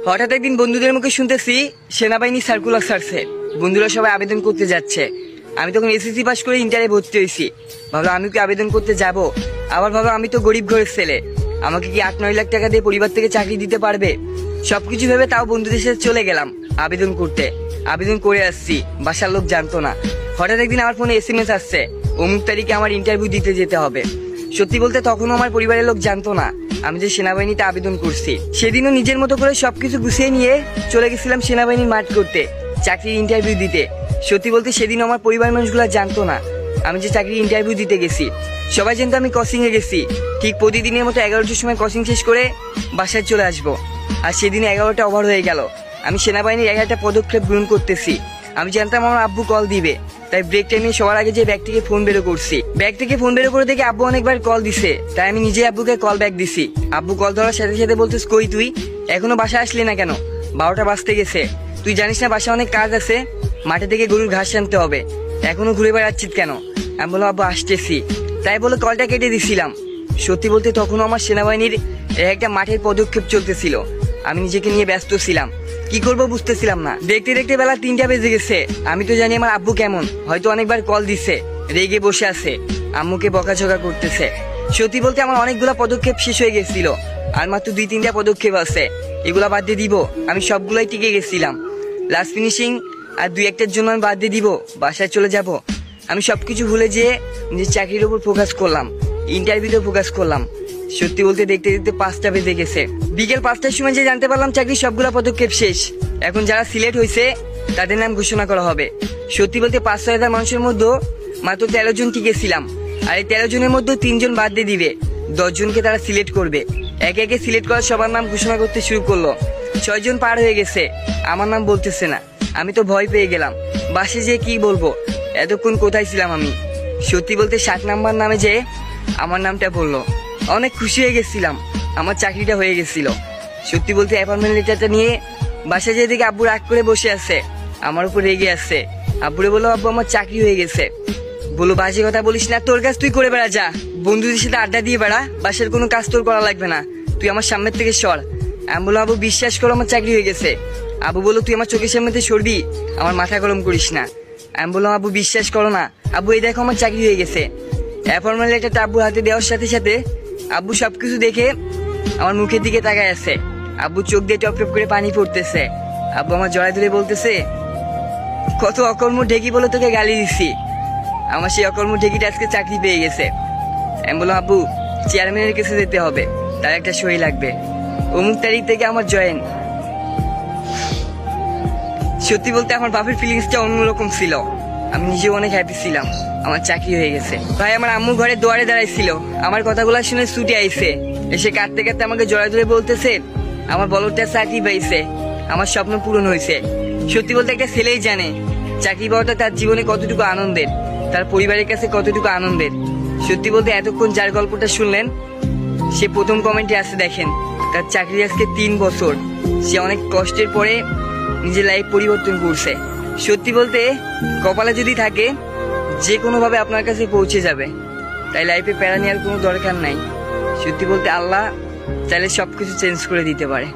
হঠাৎ একদিন বন্ধুদের মুখে শুনতেছি সেনাবাহিনী সার্কুলার ছাড়ছে, বন্ধুরা সবাই আবেদন করতে যাচ্ছে। আমি তখন এসএসসি পাস করে ইন্টারে ভর্তি হয়েছি। ভাবলাম আমি কি আবেদন করতে যাব, আবার ভাবলাম আমি তো গরিব ঘরের ছেলে, আমাকে কি 8-9 লাখ টাকা দিয়ে পরিবার থেকে চাকরি দিতে পারবে। সবকিছু ভেবে তাও বন্ধুদের সাথে চলে গেলাম আবেদন করতে। আবেদন করে আসছি, বাসার লোক জানতো না। হঠাৎ একদিন আমার ফোনে SMS আসছে, অমুক তারিখে আমার ইন্টারভিউ দিতে যেতে হবে। সত্যি বলতে তখনও আমার পরিবারের লোক জানতো না আমি যে সেনাবাহিনীতে আবেদন করছি। সেদিনও নিজের মতো করে সবকিছু গুছিয়ে নিয়ে চলে গেছিলাম সেনাবাহিনীর মাঠ করতে, চাকরির ইন্টারভিউ দিতে। সত্যি বলতে সেদিন আমার পরিবার মানুষগুলো জানতো না আমি যে চাকরির ইন্টারভিউ দিতে গেছি। সবাই জানতো আমি কোচিং এ গেছি। ঠিক প্রতিদিনের মতো 11টার সময় কোচিং শেষ করে বাসায় চলে আসবো। আর সেদিন 11টা ওভার হয়ে গেল। আমি সেনাবাহিনীর 11টা পদক্ষেপ গ্রহণ করতেছি। আমি জানতাম আমার আব্বু কল দিবে, তাই ব্রেক টাইমে সবার আগে যে ব্যাগ থেকে ফোন বের করছি। ব্যাগ থেকে ফোন বের করে দেখে আব্বু অনেকবার কল দিছে, তাই আমি নিজে আব্বুকে কল ব্যাক দিছি। আব্বু কল ধরার সাথে সাথে বলতেস, কই তুই এখনো বাসা আসলি না কেন? 12টা বাজতে গেছে, তুই জানিস না বাসা অনেক কাজ আছে, মাঠে থেকে গরুর ঘাস আনতে হবে, এখনো ঘুরে বেড়াচ্ছিস কেন? আমি বললাম আব্বু আসতেছি, তাই বলে কলটা কেটে দিছিলাম। সত্যি বলতে তখনও আমার সেনাবাহিনীর একটা মাঠের পদক্ষেপ চলতেছিল। আমি নিজেকে নিয়ে ব্যস্ত ছিলাম, কি করব বুঝতেছিলাম না। দেখতে দেখতে বেলা 3টা বেজে গেছে। আমি তো জানি আমার আব্বু কেমন, হয়তো অনেকবার কল দিছে, রেগে বসে আছে, আম্মুকে বকাঝকা করতেছে। সত্যি বলতে আমার অনেকগুলা পদক্ষেপ শেষ হয়ে গেছিল, আর মাত্র 2-3টা পদক্ষেপ আছে, এগুলা বাদ দিয়ে দিব। আমি সবগুলাই টিকে গেছিলাম, লাস্ট ফিনিশিং আর 2-1টার জন্য আমি বাদ দিয়ে দিব, বাসায় চলে যাব। আমি সবকিছু ভুলে যেয়ে নিজের চাকরির উপর ফোকাস করলাম, ইন্টারভিউতে ফোকাস করলাম। সত্যি বলতে দেখতে দেখতে 5টা বেজে গেছে। বিকেল 5টার সময় যে জানতে পারলাম চাকরির সবগুলা পদক্ষেপ শেষ। এখন যারা সিলেক্ট হয়েছে তাদের নাম ঘোষণা করা হবে। সত্যি বলতে 5-6 হাজার মানুষের মধ্যে মাত্র 13 জন টিকেছিলাম, আর এই 13 জনের মধ্যে 3 জন বাদ দিয়ে দিবে, 10 জনকে তারা সিলেক্ট করবে। একে একে সিলেক্ট করার সবার নাম ঘোষণা করতে শুরু করলো। 6 জন পার হয়ে গেছে, আমার নাম বলতেছে না। আমি তো ভয় পেয়ে গেলাম, বাসে যেয়ে কি বলবো, এতক্ষণ কোথায় ছিলাম আমি। সত্যি বলতে 7 নাম্বার নামে যে আমার নামটা বললো, অনেক খুশি হয়ে গেছিলাম, আমার চাকরিটা হয়ে গেছিল। সত্যি বলতে অ্যাপয়েন্টমেন্ট লেটারটা নিয়ে বাসায় যেয়ে দেখে আব্বু রাগ করে বসে আছে, আমার উপর রেগে আছে। আব্বুরে বললো, আব্বু আমার চাকরি হয়ে গেছে। বলো বাজে কথা বলিস না, তোর কাজ তুই করে বেড়া, যা বন্ধুদের সাথে আড্ডা দিয়ে বেড়া, বাসার কোনো কাজ তোর করা লাগবে না, তুই আমার সামনের থেকে সর। আমি বললাম, আব্বু বিশ্বাস করো আমার চাকরি হয়ে গেছে। আব্বু বললো, তুই আমার চোখের সামনে সরবি, আমার মাথা গরম করিস না। আমি বললাম, আব্বু বিশ্বাস করো না। আব্বু এই দেখো আমার চাকরি হয়ে গেছে। অ্যাপয়েন্টমেন্ট লেটারটা আব্বুর হাতে দেওয়ার সাথে সাথে আব্বু সবকিছু দেখে আমার মুখের দিকে তাকায় আছে। আব্বু চোখ দিয়ে টপ টপ করে পানি পড়তেছে। আব্বু আমার জড়ায় ধরে বলতেছে, কত অকর্ম ঢেকি বলে তোকে গালি দিচ্ছি, আমার সেই অকর্ম ঢেকিটা আজকে চাকরি পেয়ে গেছে। আমি বললাম, আব্বু চেয়ারম্যানের কাছে যেতে হবে, তার একটা সই লাগবে, অমুক তারিখ থেকে আমার জয়েন। সত্যি বলতে আমার বাপের ফিলিংসটা অন্যরকম ছিল, আমি নিজেও অনেক হ্যাপি ছিলাম, আমার চাকরি হয়ে গেছে। ভাই আমার আম্মু ঘরে দুয়ারে দাঁড়াইছিল, আমার কথাগুলো শুনে ছুটে আইছে, এসে কাঁদতে কাঁদতে আমাকে জড়ায় ধরে বলতেছে, আমার বলটা চাকরি পাইছে, আমার স্বপ্ন পূরণ হয়েছে। সত্যি বলতে একটা ছেলেই জানে চাকরি পাওয়াটা তার জীবনে কতটুকু আনন্দের, তার পরিবারের কাছে কতটুকু আনন্দের। সত্যি বলতে এতক্ষণ যার গল্পটা শুনলেন, সে প্রথম কমেন্টে আসে দেখেন তার চাকরি আজকে 3 বছর, সে অনেক কষ্টের পরে নিজের লাইফ পরিবর্তন করছে। সত্যি বলতে কপালে যদি থাকে যে কোনো ভাবে আপনার কাছে পৌঁছে যাবে, তাই লাইফে প্যারা নেওয়ার কোনো দরকার নাই। সত্যি বলতে আল্লাহ চাইলে সবকিছু চেঞ্জ করে দিতে পারে।